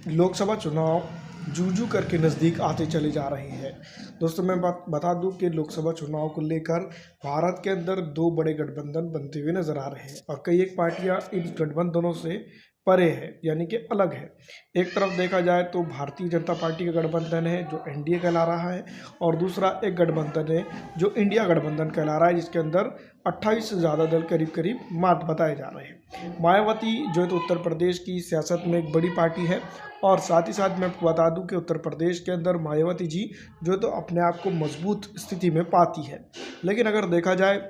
लोकसभा चुनाव जूझू करके नज़दीक आते चले जा रहे हैं। दोस्तों मैं बता दूं कि लोकसभा चुनाव को लेकर भारत के अंदर दो बड़े गठबंधन बनते हुए नजर आ रहे हैं और कई एक पार्टियां इन गठबंधनों से परे है, यानी कि अलग है। एक तरफ देखा जाए तो भारतीय जनता पार्टी का गठबंधन है जो एनडीए कहला रहा है, और दूसरा एक गठबंधन है जो इंडिया गठबंधन कहला रहा है, जिसके अंदर 28 से ज़्यादा दल करीब करीब मात बताए जा रहे हैं। मायावती जो है तो उत्तर प्रदेश की सियासत में एक बड़ी पार्टी है, और साथ ही साथ मैं आपको बता दूं कि उत्तर प्रदेश के अंदर मायावती जी जो है तो अपने आप को मजबूत स्थिति में पाती है। लेकिन अगर देखा जाए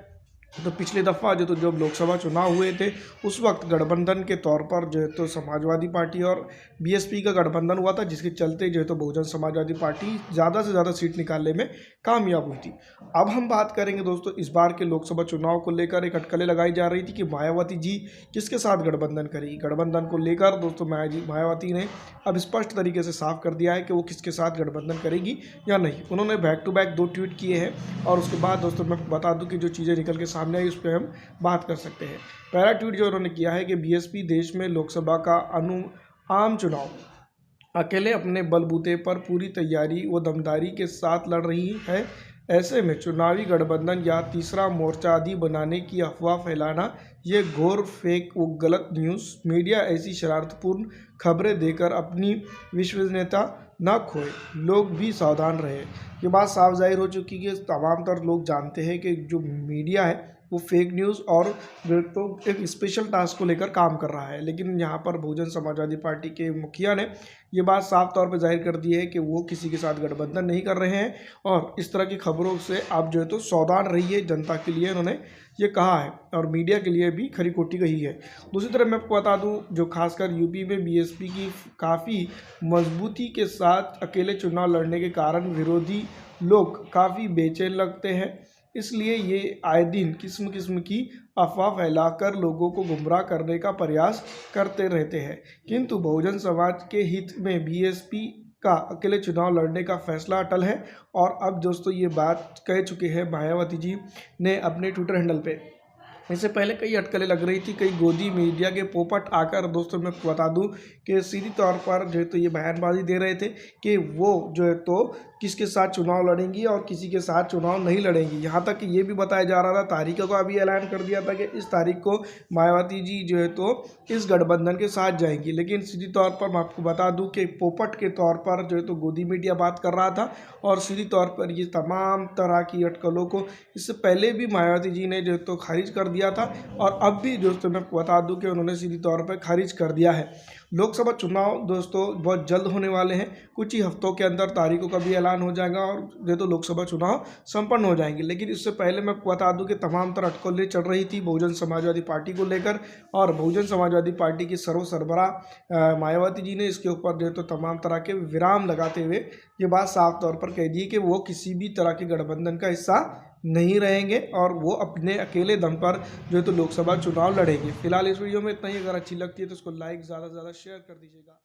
तो पिछली दफ़ा जो जब लोकसभा चुनाव हुए थे उस वक्त गठबंधन के तौर पर जो है तो समाजवादी पार्टी और बीएसपी का गठबंधन हुआ था, जिसके चलते जो है तो बहुजन समाजवादी पार्टी ज़्यादा से ज़्यादा सीट निकालने में कामयाब हुई थी। अब हम बात करेंगे दोस्तों इस बार के लोकसभा चुनाव को लेकर एक अटकलें लगाई जा रही थी कि मायावती जी किसके साथ गठबंधन करेगी। गठबंधन को लेकर दोस्तों मायावती ने अब स्पष्ट तरीके से साफ कर दिया है कि वो किसके साथ गठबंधन करेगी या नहीं। उन्होंने बैक टू बैक 2 ट्वीट किए हैं, और उसके बाद दोस्तों मैं बता दूं कि जो चीज़ें निकल के सामने आई उस पर हम बात कर सकते हैं। पहला ट्वीट जो उन्होंने किया है कि बीएसपी देश में लोकसभा का आम चुनाव अकेले अपने बलबूते पर पूरी तैयारी व दमदारी के साथ लड़ रही है। ऐसे में चुनावी गठबंधन या तीसरा मोर्चा आदि बनाने की अफवाह फैलाना ये घोर फेक व गलत न्यूज़। मीडिया ऐसी शरारतपूर्ण खबरें देकर अपनी विश्वसनीयता न खोए, लोग भी सावधान रहे। ये बात साफ जाहिर हो चुकी है कि तमाम तर लोग जानते हैं कि जो मीडिया है वो फेक न्यूज़ और तो एक स्पेशल टास्क को लेकर काम कर रहा है। लेकिन यहाँ पर बहुजन समाजवादी पार्टी के मुखिया ने ये बात साफ तौर पर जाहिर कर दी है कि वो किसी के साथ गठबंधन नहीं कर रहे हैं, और इस तरह की खबरों से आप जो है तो सावधान रहिए। जनता के लिए उन्होंने ये कहा है और मीडिया के लिए भी खरी खोटी कही है। दूसरी तरफ मैं आपको बता दूं, जो खासकर यूपी में बीएसपी की काफ़ी मजबूती के साथ अकेले चुनाव लड़ने के कारण विरोधी लोग काफ़ी बेचैन लगते हैं। इसलिए ये आए दिन किस्म किस्म की अफवाह फैलाकर लोगों को गुमराह करने का प्रयास करते रहते हैं। किंतु बहुजन समाज के हित में बीएसपी का अकेले चुनाव लड़ने का फैसला अटल है। और अब दोस्तों ये बात कह चुके हैं मायावती जी ने अपने ट्विटर हैंडल पे। इससे पहले कई अटकलें लग रही थी, कई गोदी मीडिया के पोपट आकर दोस्तों मैं बता दूं कि सीधी तौर पर जो है तो ये बयानबाजी दे रहे थे कि वो जो है तो किसके साथ चुनाव लड़ेंगी और किसी के साथ चुनाव नहीं लड़ेंगी। यहाँ तक कि ये भी बताया जा रहा था, तारीखों का अभी ऐलान कर दिया था कि इस तारीख को मायावती जी जो है तो इस गठबंधन के साथ जाएंगी। लेकिन सीधी तौर पर मैं आपको बता दूं कि पोपट के तौर पर जो है तो गोदी मीडिया बात कर रहा था, और सीधी तौर पर ये तमाम तरह की अटकलों को इससे पहले भी मायावती जी ने जो है तो खारिज कर दिया था, और अब भी दोस्तों मैं बता दूं कि उन्होंने सीधी तौर पर खारिज कर दिया है। लोकसभा चुनाव दोस्तों बहुत जल्द होने वाले हैं, कुछ ही हफ्तों के अंदर तारीखों का भी ऐलान हो जाएगा और जो तो लोकसभा चुनाव संपन्न हो जाएंगे। लेकिन इससे पहले मैं बता दूं कि तमाम तरह अटकलें चल रही थी बहुजन समाजवादी पार्टी को लेकर, और बहुजन समाजवादी पार्टी की सरबराह मायावती जी ने इसके ऊपर जो तो तमाम तरह के विराम लगाते हुए ये बात साफ तौर पर कह दी कि वो किसी भी तरह के गठबंधन का हिस्सा नहीं रहेंगे और वो अपने अकेले दम पर जो है तो लोकसभा चुनाव लड़ेंगे। फिलहाल इस वीडियो में इतना ही। अगर अच्छी लगती है तो इसको लाइक ज़्यादा से ज़्यादा शेयर कर दीजिएगा।